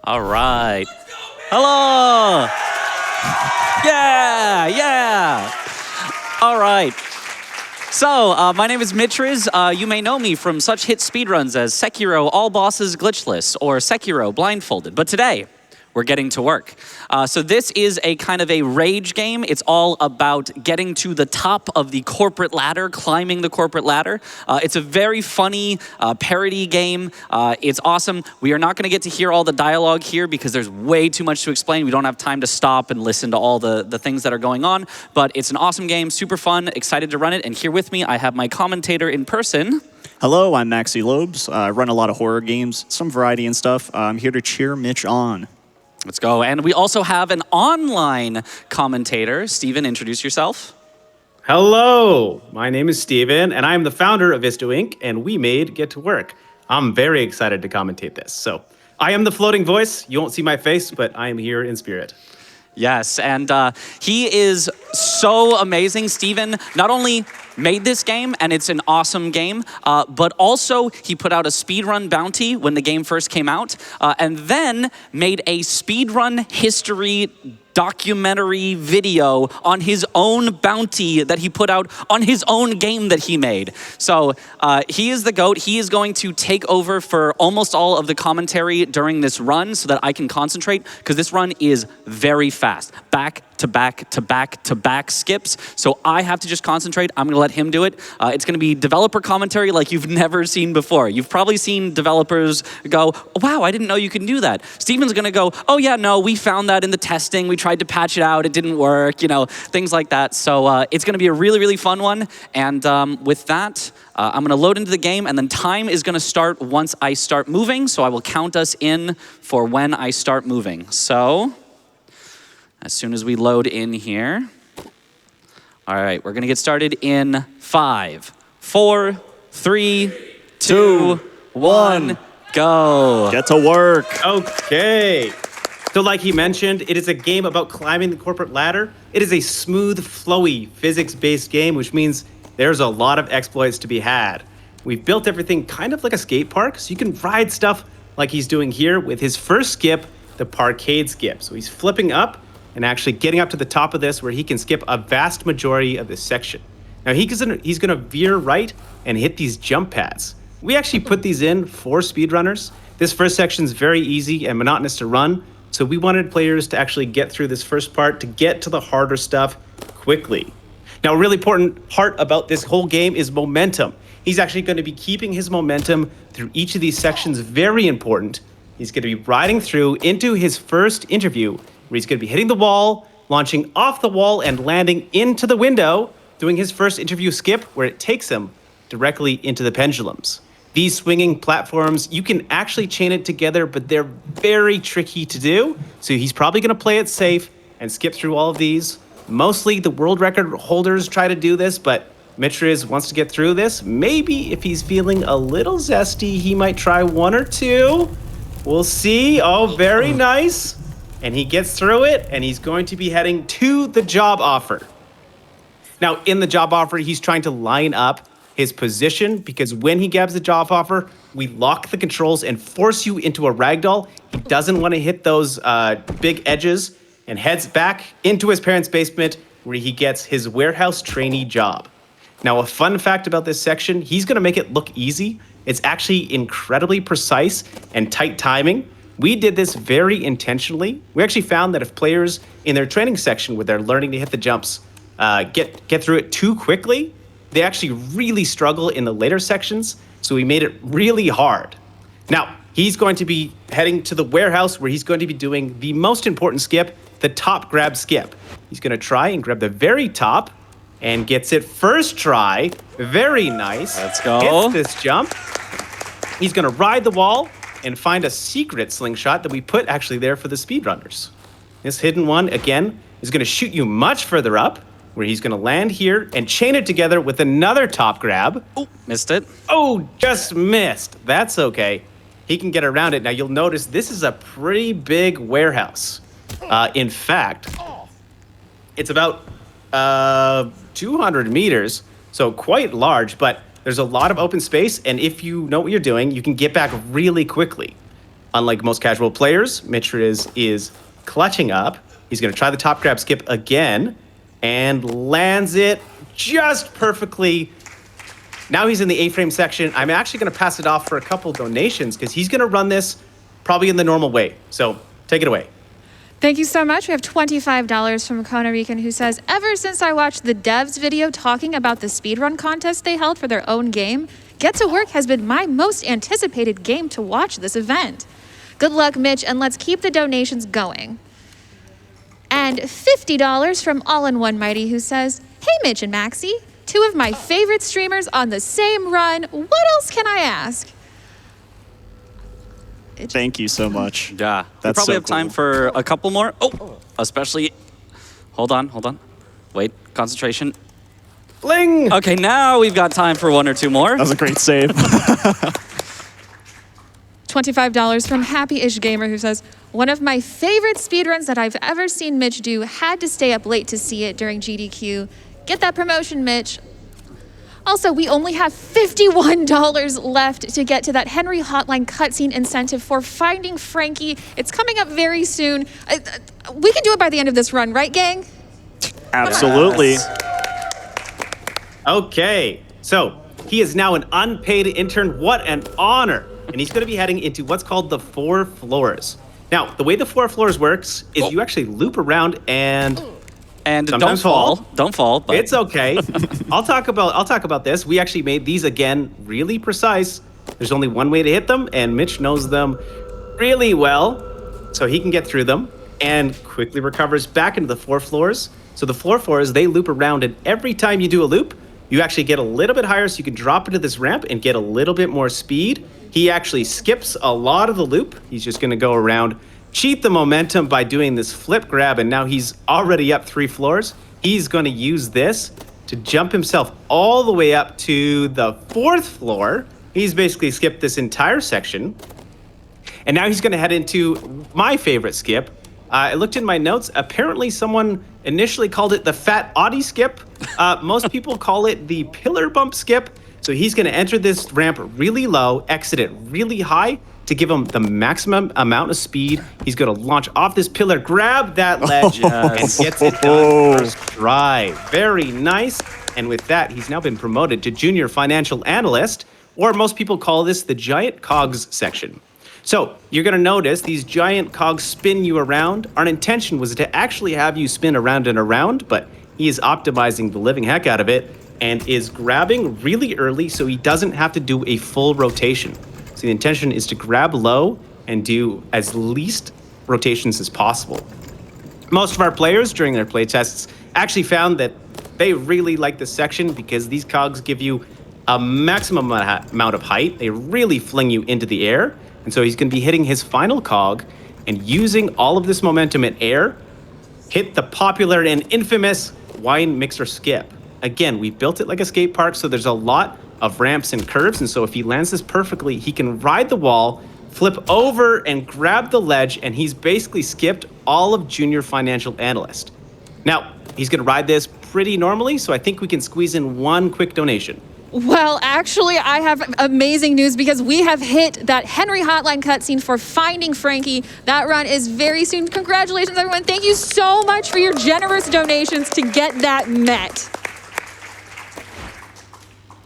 All right. Hello. Yeah. All right. So, my name is Mitchriz. You may know me from such hit speedruns as Sekiro All Bosses Glitchless or Sekiro Blindfolded. But today, we're getting to work. So this is a kind of a rage game. It's all about getting to the top of the corporate ladder, climbing the corporate ladder. It's a very funny parody game. It's awesome. We are not going to get to hear all the dialogue here because there's way too much to explain. We don't have time to stop and listen to all the things that are going on. But it's an awesome game, super fun, excited to run it. And here with me, I have my commentator in person. Hello, I'm Maxylobes. I run a lot of horror games, some variety and stuff. I'm here to cheer Mitch on. Let's go. And we also have an online commentator. Steven, introduce yourself. Hello, my name is Steven, and I'm the founder of Isto Inc., and we made Get to Work. I'm very excited to commentate this. So I am the floating voice. You won't see my face, but I am here in spirit. Yes, and he is so amazing. Steven not only made this game, and it's an awesome game, but also he put out a speedrun bounty when the game first came out, and then made a speedrun history documentary video on his own bounty that he put out on his own game that he made. So he is the GOAT. He is going to take over for almost all of the commentary during this run so that I can concentrate, because this run is very fast. Back to back to back to back skips. So I have to just concentrate. I'm gonna let him do it. It's gonna be developer commentary like you've never seen before. You've probably seen developers go, wow, I didn't know you can do that. Steven's gonna go, oh yeah, no, we found that in the testing. We tried to patch it out, it didn't work, things like that. So it's gonna be a really, really fun one. And with that, I'm gonna load into the game, and then time is gonna start once I start moving. So I will count us in for when I start moving. So as soon as we load in here. All right, we're gonna get started in 5, 4, 3, 2, 1, go. Get to work. Okay. So like he mentioned, it is a game about climbing the corporate ladder. It is a smooth, flowy, physics-based game, which means there's a lot of exploits to be had. We've built everything kind of like a skate park, so you can ride stuff like he's doing here with his first skip, the parkade skip. So he's flipping up and actually getting up to the top of this where he can skip a vast majority of this section. Now he's gonna veer right and hit these jump pads. We actually put these in for speedrunners. This first section is very easy and monotonous to run, so we wanted players to actually get through this first part to get to the harder stuff quickly. Now, a really important part about this whole game is momentum. He's actually going to be keeping his momentum through each of these sections, very important. He's going to be riding through into his first interview, where he's going to be hitting the wall, launching off the wall and landing into the window, doing his first interview skip where it takes him directly into the pendulums. These swinging platforms, you can actually chain it together, but they're very tricky to do. So he's probably going to play it safe and skip through all of these. Mostly the world record holders try to do this, but Mitchriz wants to get through this. Maybe if he's feeling a little zesty, he might try one or two. We'll see. Oh, very nice. And he gets through it, and he's going to be heading to the job offer. Now, in the job offer, he's trying to line up his position, because when he grabs the job offer, we lock the controls and force you into a ragdoll. He doesn't want to hit those big edges and heads back into his parents' basement where he gets his warehouse trainee job. Now, a fun fact about this section, he's going to make it look easy. It's actually incredibly precise and tight timing. We did this very intentionally. We actually found that if players in their training section where they're learning to hit the jumps get through it too quickly, they actually really struggle in the later sections, so we made it really hard. Now, he's going to be heading to the warehouse where he's going to be doing the most important skip, the top grab skip. He's going to try and grab the very top and gets it first try. Very nice. Let's go. Hits this jump. He's going to ride the wall and find a secret slingshot that we put actually there for the speedrunners. This hidden one, again, is going to shoot you much further up, where he's going to land here and chain it together with another top grab. Oh, missed it. Oh, just missed. That's okay. He can get around it. Now, you'll notice this is a pretty big warehouse. In fact, it's about 200 meters, so quite large, but there's a lot of open space, and if you know what you're doing, you can get back really quickly. Unlike most casual players, Mitchriz is clutching up. He's going to try the top grab skip again and lands it just perfectly. Now he's in the A-frame section. I'm actually going to pass it off for a couple donations because he's going to run this probably in the normal way. So take it away. Thank you so much. We have $25 from Kona Rican, who says, ever since I watched the devs video talking about the speedrun contest they held for their own game, Get to Work has been my most anticipated game to watch this event. Good luck, Mitch, and let's keep the donations going. And $50 from All-in-One Mighty, who says, hey, Mitch and Maxie, two of my favorite streamers on the same run. What else can I ask? Thank you so much. Yeah. We That's probably so have time cool. for a couple more. Oh, especially. Hold on. Wait, concentration. Bling! Okay, now we've got time for one or two more. That was a great save. $25 from Happy-ish Gamer, who says, one of my favorite speedruns that I've ever seen Mitch do. Had to stay up late to see it during GDQ. Get that promotion, Mitch. Also, we only have $51 left to get to that Henry Hotline cutscene incentive for Finding Frankie. It's coming up very soon. We can do it by the end of this run, right, gang? Absolutely. Okay, so he is now an unpaid intern. What an honor. And he's going to be heading into what's called the 4 floors. Now, the way the 4 floors works is you actually loop around and And don't sometimes fall. Don't fall. But it's okay. I'll talk about this. We actually made these again really precise. There's only one way to hit them, and Mitch knows them really well, so he can get through them and quickly recovers back into the 4 floors. So the 4 floors, they loop around, and every time you do a loop, you actually get a little bit higher, so you can drop into this ramp and get a little bit more speed. He actually skips a lot of the loop. He's just going to go around, cheat the momentum by doing this flip grab, and now he's already up 3 floors. He's going to use this to jump himself all the way up to the 4th floor. He's basically skipped this entire section. And now he's going to head into my favorite skip. I looked in my notes. Apparently someone initially called it the Fat Audi skip. Most people call it the pillar bump skip. So he's going to enter this ramp really low, exit it really high to give him the maximum amount of speed. He's going to launch off this pillar, grab that ledge, and gets it done first try. Very nice. And with that, he's now been promoted to junior financial analyst, or most people call this the giant cogs section. So you're going to notice these giant cogs spin you around. Our intention was to actually have you spin around and around, but he is optimizing the living heck out of it and is grabbing really early so he doesn't have to do a full rotation. So the intention is to grab low and do as least rotations as possible. Most of our players during their playtests actually found that they really like this section because these cogs give you a maximum amount of height. They really fling you into the air. And so he's going to be hitting his final cog and using all of this momentum in air, hit the popular and infamous wine mixer skip. Again, we built it like a skate park, so there's a lot of ramps and curves. And so if he lands this perfectly, he can ride the wall, flip over and grab the ledge, and he's basically skipped all of junior financial analyst. Now, he's going to ride this pretty normally, so I think we can squeeze in one quick donation. Well, actually, I have amazing news because we have hit that Henry Hotline cutscene for Finding Frankie. That run is very soon. Congratulations, everyone. Thank you so much for your generous donations to get that met.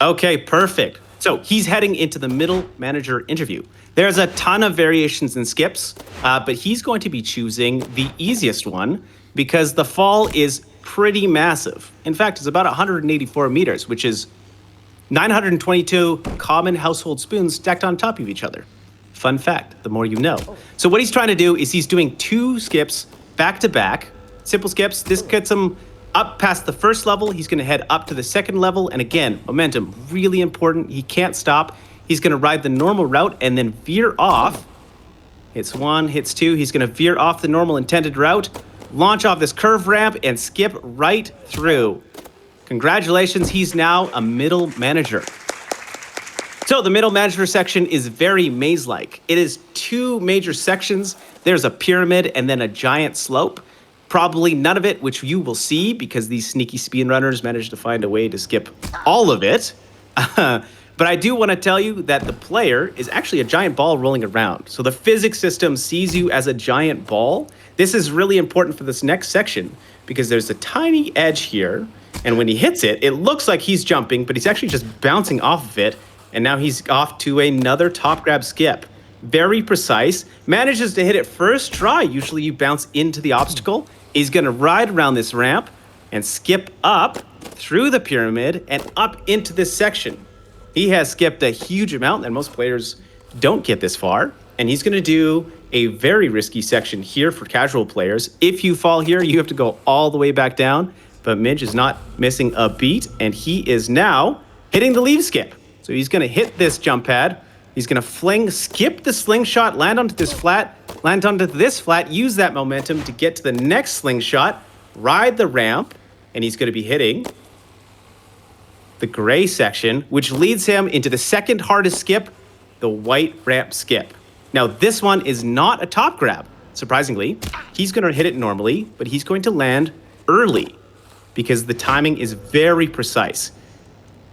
Okay, perfect. So he's heading into the middle manager interview. There's a ton of variations and skips, but he's going to be choosing the easiest one because the fall is pretty massive. In fact, it's about 184 meters, which is 922 common household spoons stacked on top of each other. Fun fact, the more you know. So what he's trying to do is he's doing 2 skips back to back, simple skips. This gets him up past the first level. He's going to head up to the second level. And again, momentum, really important. He can't stop. He's going to ride the normal route and then veer off. Hits 1, hits 2. He's going to veer off the normal intended route, launch off this curve ramp and skip right through. Congratulations, he's now a middle manager. So the middle manager section is very maze-like. It is 2 major sections. There's a pyramid and then a giant slope. Probably none of it, which you will see because these sneaky speedrunners managed to find a way to skip all of it. But I do want to tell you that the player is actually a giant ball rolling around. So the physics system sees you as a giant ball. This is really important for this next section because there's a tiny edge here. And when he hits it, it looks like he's jumping, but he's actually just bouncing off of it. And now he's off to another top grab skip. Very precise. Manages to hit it first try. Usually you bounce into the obstacle. He's going to ride around this ramp and skip up through the pyramid and up into this section. He has skipped a huge amount, and most players don't get this far. And he's going to do a very risky section here for casual players. If you fall here, you have to go all the way back down. But Midge is not missing a beat, and he is now hitting the leave skip. So he's going to hit this jump pad. He's going to skip the slingshot, land onto this flat, use that momentum to get to the next slingshot, ride the ramp, and he's going to be hitting the gray section, which leads him into the second hardest skip, the white ramp skip. Now, this one is not a top grab, surprisingly. He's going to hit it normally, but he's going to land early because the timing is very precise.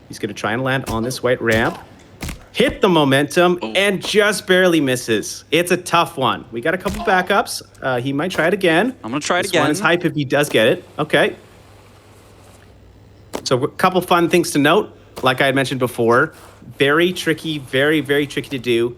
He's going to try and land on this white ramp, hit the momentum, and just barely misses. It's a tough one. We got a couple backups. He might try it again. I'm going to try it This again. one is hype if he does get it. Okay. So a couple fun things to note. Like I had mentioned before, very tricky, very, very tricky to do.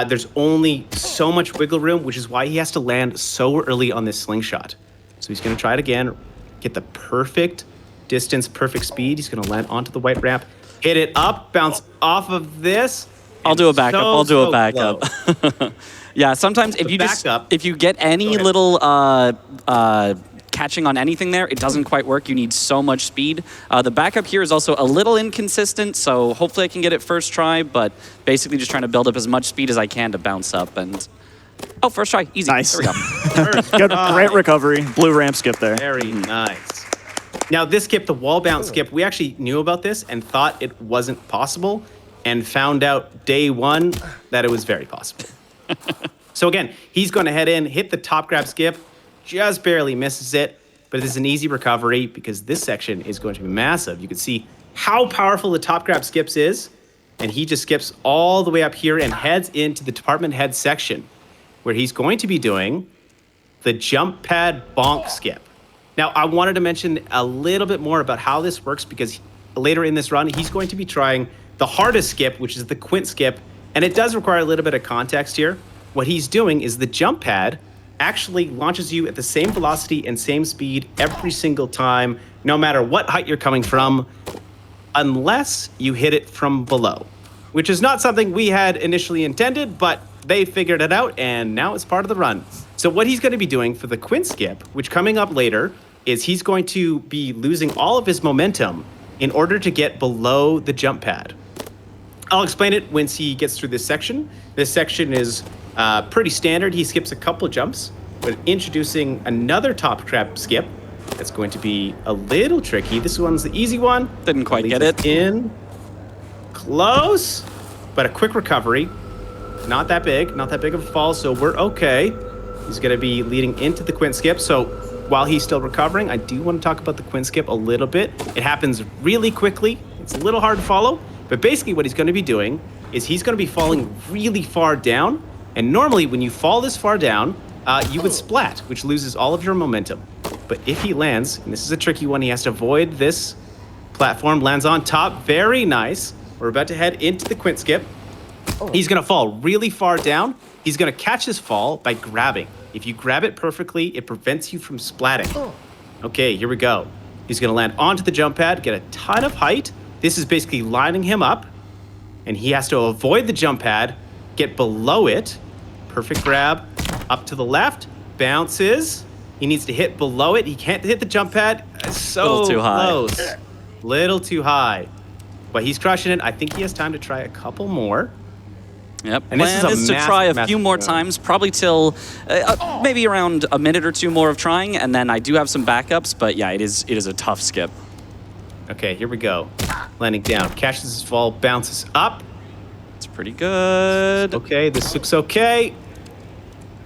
There's only so much wiggle room, which is why he has to land so early on this slingshot. So he's going to try it again, get the perfect distance, perfect speed. He's going to land onto the white ramp, hit it up, bounce off of this. I'll do a backup. I'll do a so backup. slow. Yeah, sometimes if you get any little catching on anything there, it doesn't quite work. You need so much speed. The backup here is also a little inconsistent, so hopefully I can get it first try, but basically just trying to build up as much speed as I can to bounce up. And oh, first try, easy. Nice. There we go. Good, great recovery. Blue ramp skip there. Very nice. Now, this skip, the wall bounce skip, we actually knew about this and thought it wasn't possible and found out day one that it was very possible. So again, he's going to head in, hit the top grab skip, just barely misses it, but it is an easy recovery because this section is going to be massive. You can see how powerful the top grab skips is, and he just skips all the way up here and heads into the department head section where he's going to be doing the jump pad bonk skip. Now, I wanted to mention a little bit more about how this works because later in this run, he's going to be trying the hardest skip, which is the quint skip, and it does require a little bit of context here. What he's doing is the jump pad actually launches you at the same velocity and same speed every single time, no matter what height you're coming from, unless you hit it from below, which is not something we had initially intended, but they figured it out, and now it's part of the run. So what he's going to be doing for the quint skip, which coming up later, is he's going to be losing all of his momentum in order to get below the jump pad. I'll explain it once he gets through this section. This section is pretty standard. He skips a couple jumps, but introducing another top grab skip that's going to be a little tricky. This one's the easy one. Didn't quite get it. In. Close, but a quick recovery. Not that big of a fall, so we're okay. He's going to be leading into the quint skip. So while he's still recovering, I do want to talk about the quint skip a little bit. It happens really quickly. It's a little hard to follow, but basically what he's going to be doing is he's going to be falling really far down. And normally when you fall this far down, you would splat, which loses all of your momentum. But if he lands, and this is a tricky one, he has to avoid this platform, lands on top, very nice. We're about to head into the quint skip. He's going to fall really far down. He's going to catch his fall by grabbing. If you grab it perfectly, it prevents you from splatting. Okay, here we go. He's going to land onto the jump pad, get a ton of height. This is basically lining him up, and he has to avoid the jump pad, get below it. Perfect grab, up to the left, bounces. He needs to hit below it. He can't hit the jump pad. So Little too high. close. Little too high. But he's crushing it. I think he has time to try a couple more. Yep. And this Plan is a is to massive, try a massive few more run. times, probably till maybe around a minute or two more of trying, and then I do have some backups. But yeah, it is a tough skip. Okay, here we go. Landing down, catches his fall, bounces up. It's pretty good. Okay, this looks okay.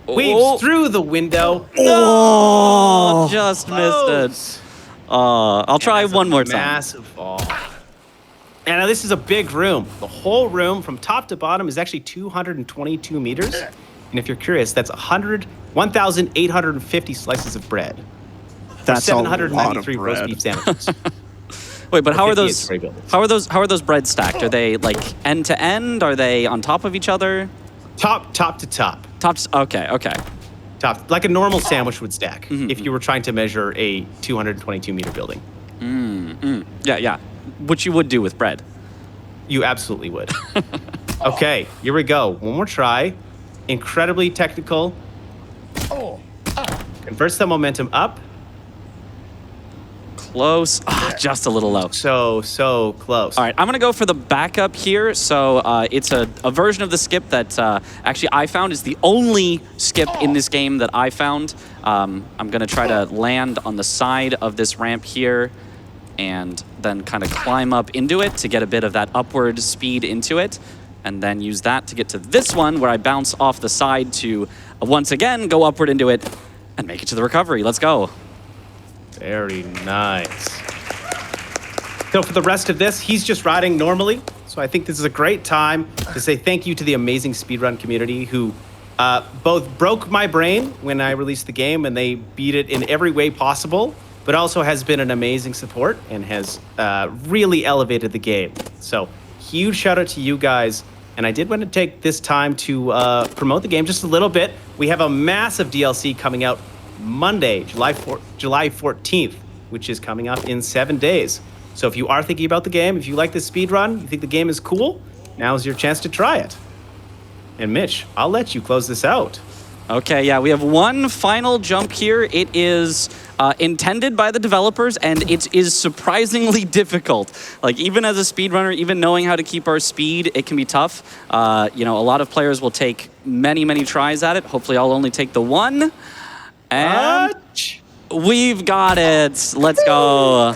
Oh. Weaves through the window. Oh, just missed it. Close. I'll try That's a one more time. Massive fall. And now this is a big room. The whole room from top to bottom is actually 222 meters. And if you're curious, that's 1,850 slices of bread. That's a lot of 793 roast bread. beef sandwiches. Wait, but how are 50 those? story buildings. How are those breads stacked? Are they like end to end? Are they on top of each other? Top to top. Tops. Okay. Top, like a normal sandwich would stack if you were trying to measure a 222 meter building. Yeah. Which you would do with bread. You absolutely would. Okay, here we go. One more try. Incredibly technical. Converts the momentum up. Close. Just a little low. So close. All right, I'm gonna go for the backup here. So it's a version of the skip that actually I found is the only skip in this game that I found. I'm gonna try to land on the side of this ramp here and then kind of climb up into it to get a bit of that upward speed into it. And then use that to get to this one where I bounce off the side to once again go upward into it and make it to the recovery. Let's go. Very nice. So for the rest of this, he's just riding normally. So I think this is a great time to say thank you to the amazing speedrun community who both broke my brain when I released the game and they beat it in every way possible, but also has been an amazing support and has really elevated the game. So huge shout out to you guys. And I did want to take this time to promote the game just a little bit. We have a massive DLC coming out Monday, July 14th, which is coming up in 7 days. So if you are thinking about the game, if you like this speedrun, you think the game is cool, now's your chance to try it. And Mitch, I'll let you close this out. Okay, yeah, we have one final jump here. It is intended by the developers, and it is surprisingly difficult. Like, even as a speedrunner, even knowing how to keep our speed, it can be tough. You know, a lot of players will take many, many tries at it. Hopefully, I'll only take the one. And we've got it. Let's go.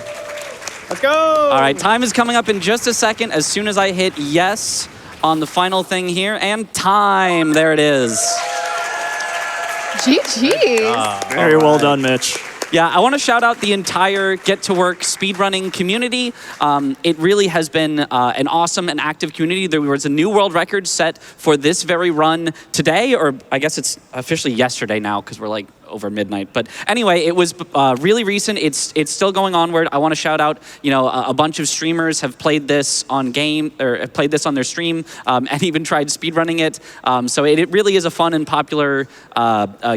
Let's go. All right, time is coming up in just a second as soon as I hit yes on the final thing here. And time, there it is. GG's. Very well done, Mitch. Yeah, I want to shout out the entire Get to Work speedrunning community. It really has been an awesome and active community. There was a new world record set for this very run today, or I guess it's officially yesterday now because we're like over midnight. But anyway, it was really recent. It's still going onward. I want to shout out, you know, a bunch of streamers have played this on played this on their stream and even tried speedrunning it. So it really is a fun and popular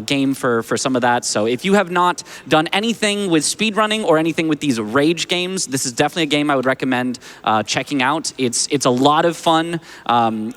game for some of that. So if you have not done anything with speedrunning or anything with these rage games, this is definitely a game I would recommend checking out. It's a lot of fun,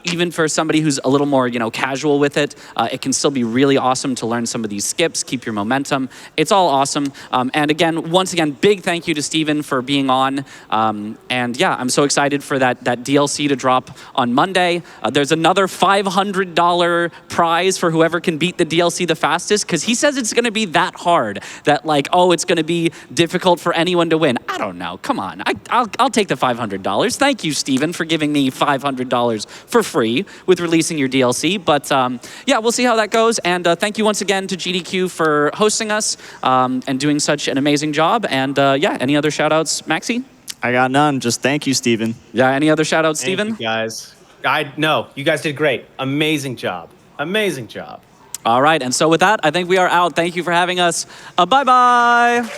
even for somebody who's a little more, you know, casual with it. It can still be really awesome to learn some of these skips, keep your momentum. It's all awesome. And again, once again, big thank you to Stephen for being on. And yeah, I'm so excited for that DLC to drop on Monday. There's another $500 prize for whoever can beat the DLC the fastest, because he says it's going to be that hard that like, oh, it's going to be difficult for anyone to win. I don't know. Come on. I'll take the $500. Thank you, Stephen, for giving me $500 for free with releasing your DLC. But yeah, we'll see how that goes. And thank you once again to GDQ for hosting us and doing such an amazing job. And yeah, any other shout outs, Maxi? I got none. Just thank you, Stephen. Yeah, any other shout outs, Thank Stephen? you guys. No, you guys did great. Amazing job. Amazing job. All right, and so with that, I think we are out. Thank you for having us. Bye-bye.